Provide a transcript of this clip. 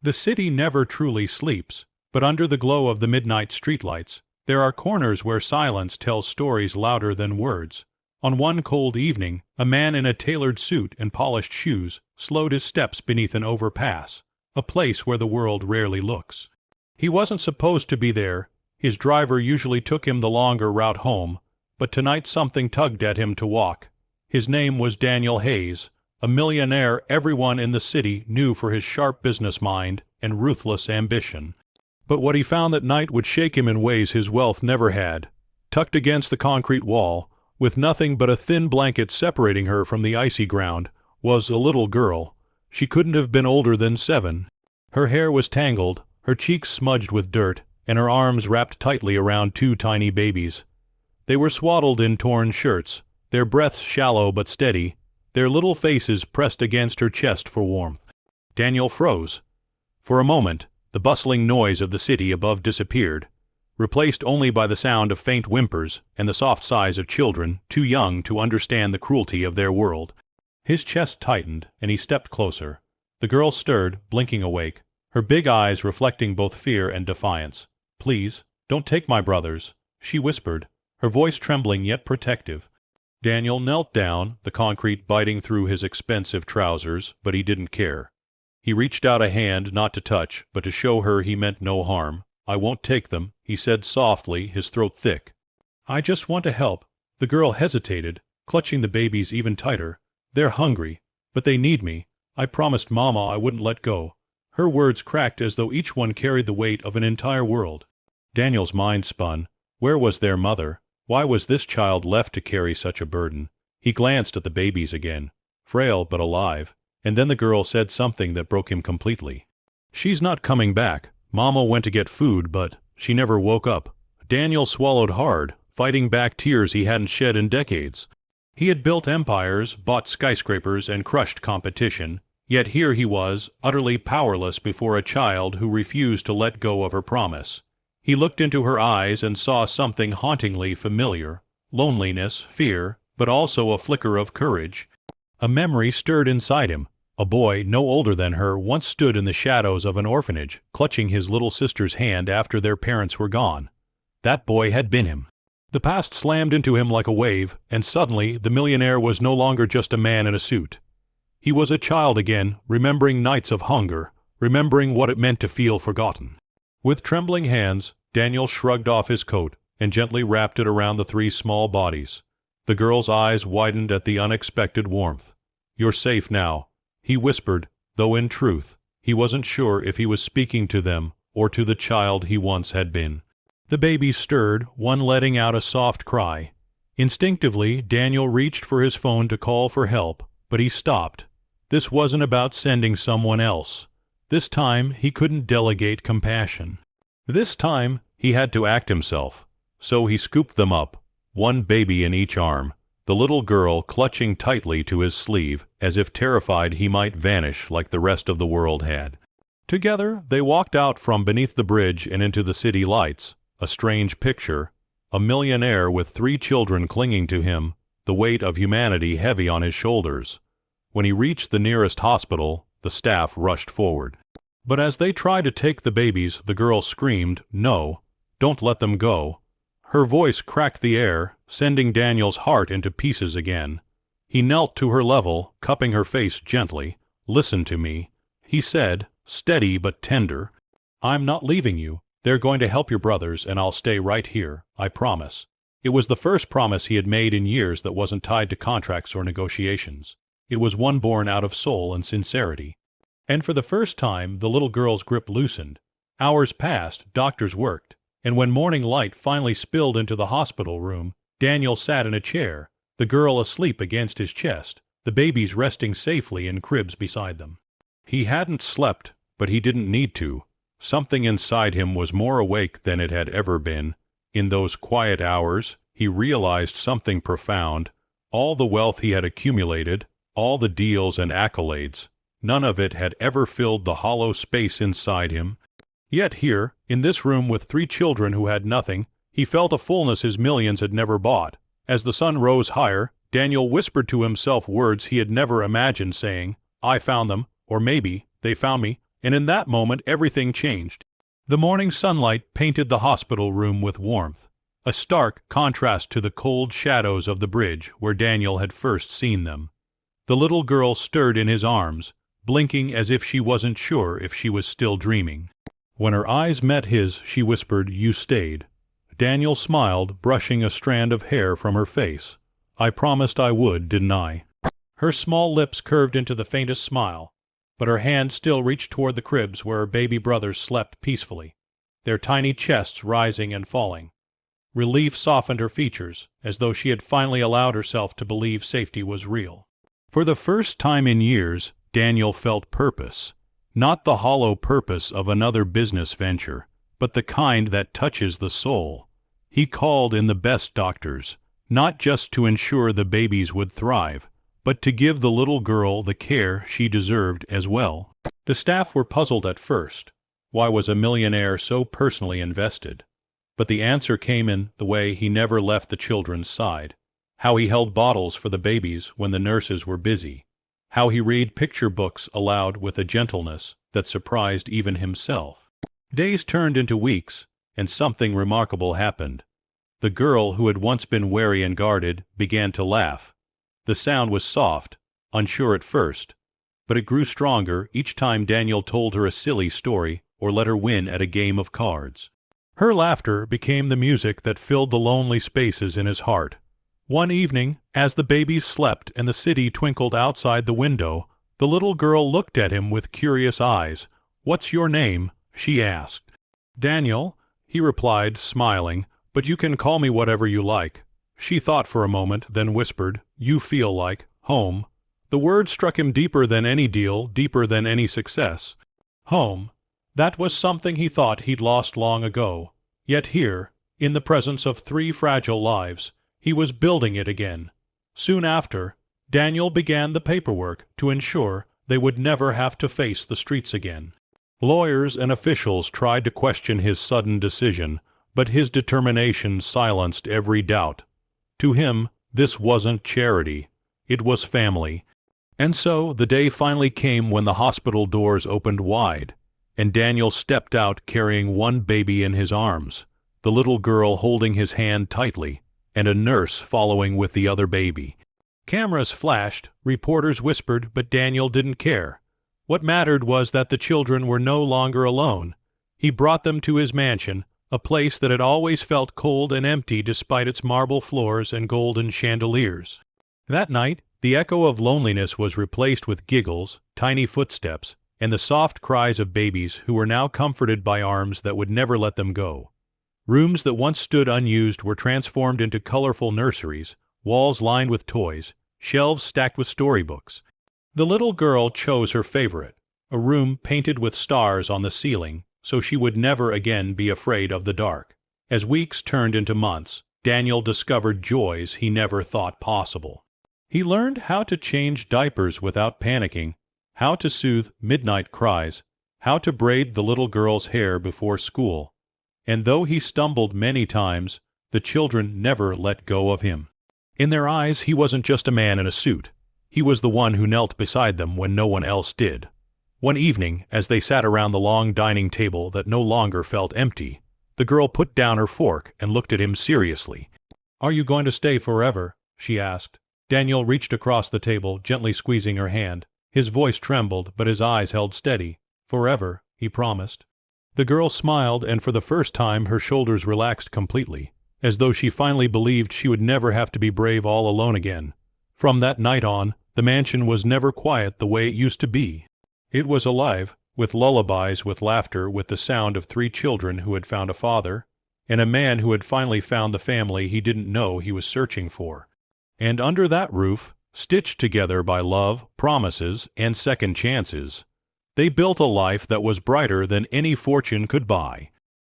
The city never truly sleeps, but under the glow of the midnight streetlights, there are corners where silence tells stories louder than words. On one cold evening, a man in a tailored suit and polished shoes slowed his steps beneath an overpass, a place where the world rarely looks. He wasn't supposed to be there. His driver usually took him the longer route home, but tonight something tugged at him to walk. His name was Daniel Hayes, a millionaire everyone in the city knew for his sharp business mind and ruthless ambition. But what he found that night would shake him in ways his wealth never had. Tucked against the concrete wall, with nothing but a thin blanket separating her from the icy ground, was a little girl. She couldn't have been older than 7. Her hair was tangled, her cheeks smudged with dirt, and her arms wrapped tightly around 2 tiny babies. They were swaddled in torn shirts, their breaths shallow but steady, their little faces pressed against her chest for warmth. Daniel froze. For a moment, the bustling noise of the city above disappeared, replaced only by the sound of faint whimpers and the soft sighs of children too young to understand the cruelty of their world. His chest tightened, and he stepped closer. The girl stirred, blinking awake, her big eyes reflecting both fear and defiance. "Please, don't take my brothers," she whispered, her voice trembling yet protective. Daniel knelt down, the concrete biting through his expensive trousers, but he didn't care. He reached out a hand not to touch, but to show her he meant no harm. "I won't take them," he said softly, his throat thick. "I just want to help." The girl hesitated, clutching the babies even tighter. "They're hungry, but they need me. I promised Mama I wouldn't let go." Her words cracked as though each one carried the weight of an entire world. Daniel's mind spun. Where was their mother? Why was this child left to carry such a burden? He glanced at the babies again, frail but alive, and then the girl said something that broke him completely. "She's not coming back. Mama went to get food, but she never woke up." Daniel swallowed hard, fighting back tears he hadn't shed in decades. He had built empires, bought skyscrapers, and crushed competition, yet here he was, utterly powerless before a child who refused to let go of her promise. He looked into her eyes and saw something hauntingly familiar, loneliness, fear, but also a flicker of courage. A memory stirred inside him. A boy no older than her once stood in the shadows of an orphanage, clutching his little sister's hand after their parents were gone. That boy had been him. The past slammed into him like a wave, and suddenly the millionaire was no longer just a man in a suit. He was a child again, remembering nights of hunger, remembering what it meant to feel forgotten. With trembling hands, Daniel shrugged off his coat and gently wrapped it around the 3 small bodies. The girl's eyes widened at the unexpected warmth. "You're safe now," he whispered, though in truth, he wasn't sure if he was speaking to them or to the child he once had been. The babies stirred, one letting out a soft cry. Instinctively, Daniel reached for his phone to call for help, but he stopped. This wasn't about sending someone else. This time, he couldn't delegate compassion. This time, he had to act himself. So he scooped them up, one baby in each arm, the little girl clutching tightly to his sleeve, as if terrified he might vanish like the rest of the world had. Together, they walked out from beneath the bridge and into the city lights, a strange picture, a millionaire with 3 children clinging to him, the weight of humanity heavy on his shoulders. When he reached the nearest hospital, the staff rushed forward. But as they tried to take the babies, the girl screamed, "No, don't let them go." Her voice cracked the air, sending Daniel's heart into pieces again. He knelt to her level, cupping her face gently. "Listen to me," he said, steady but tender. "I'm not leaving you. They're going to help your brothers, and I'll stay right here, I promise." It was the first promise he had made in years that wasn't tied to contracts or negotiations. It was one born out of soul and sincerity. And for the first time, the little girl's grip loosened. Hours passed, doctors worked, and when morning light finally spilled into the hospital room, Daniel sat in a chair, the girl asleep against his chest, the babies resting safely in cribs beside them. He hadn't slept, but he didn't need to. Something inside him was more awake than it had ever been. In those quiet hours, he realized something profound. All the wealth he had accumulated, all the deals and accolades, none of it had ever filled the hollow space inside him. Yet here, in this room with 3 children who had nothing, he felt a fullness his millions had never bought. As the sun rose higher, Daniel whispered to himself words he had never imagined saying, "I found them," or maybe, "They found me," and in that moment everything changed. The morning sunlight painted the hospital room with warmth, a stark contrast to the cold shadows of the bridge where Daniel had first seen them. The little girl stirred in his arms, blinking as if she wasn't sure if she was still dreaming. When her eyes met his, she whispered, "You stayed." Daniel smiled, brushing a strand of hair from her face. "I promised I would, didn't I?" Her small lips curved into the faintest smile, but her hand still reached toward the cribs where her baby brothers slept peacefully, their tiny chests rising and falling. Relief softened her features, as though she had finally allowed herself to believe safety was real. For the first time in years, Daniel felt purpose. Not the hollow purpose of another business venture, but the kind that touches the soul. He called in the best doctors, not just to ensure the babies would thrive, but to give the little girl the care she deserved as well. The staff were puzzled at first. Why was a millionaire so personally invested? But the answer came in the way he never left the children's side, how he held bottles for the babies when the nurses were busy, how he read picture books aloud with a gentleness that surprised even himself. Days turned into weeks, and something remarkable happened. The girl who had once been wary and guarded began to laugh. The sound was soft, unsure at first, but it grew stronger each time Daniel told her a silly story or let her win at a game of cards. Her laughter became the music that filled the lonely spaces in his heart. One evening, as the babies slept and the city twinkled outside the window, the little girl looked at him with curious eyes. "What's your name?" she asked. "Daniel," he replied, smiling, "but you can call me whatever you like." She thought for a moment, then whispered, "You feel like home." The word struck him deeper than any deal, deeper than any success. Home. That was something he thought he'd lost long ago. Yet here, in the presence of 3 fragile lives, he was building it again. Soon after, Daniel began the paperwork to ensure they would never have to face the streets again. Lawyers and officials tried to question his sudden decision, but his determination silenced every doubt. To him, this wasn't charity. It was family. And so the day finally came when the hospital doors opened wide, and Daniel stepped out carrying one baby in his arms, the little girl holding his hand tightly, and a nurse following with the other baby. Cameras flashed, reporters whispered, but Daniel didn't care. What mattered was that the children were no longer alone. He brought them to his mansion, a place that had always felt cold and empty despite its marble floors and golden chandeliers. That night, the echo of loneliness was replaced with giggles, tiny footsteps, and the soft cries of babies who were now comforted by arms that would never let them go. Rooms that once stood unused were transformed into colorful nurseries, walls lined with toys, shelves stacked with storybooks. The little girl chose her favorite, a room painted with stars on the ceiling, so she would never again be afraid of the dark. As weeks turned into months, Daniel discovered joys he never thought possible. He learned how to change diapers without panicking, how to soothe midnight cries, how to braid the little girl's hair before school. And though he stumbled many times, the children never let go of him. In their eyes, he wasn't just a man in a suit. He was the one who knelt beside them when no one else did. One evening, as they sat around the long dining table that no longer felt empty, the girl put down her fork and looked at him seriously. "Are you going to stay forever?" she asked. Daniel reached across the table, gently squeezing her hand. His voice trembled, but his eyes held steady. "Forever," he promised. The girl smiled, and for the first time her shoulders relaxed completely, as though she finally believed she would never have to be brave all alone again. From that night on, the mansion was never quiet the way it used to be. It was alive, with lullabies, with laughter, with the sound of 3 children who had found a father, and a man who had finally found the family he didn't know he was searching for. And under that roof, stitched together by love, promises, and second chances, they built a life that was brighter than any fortune could buy.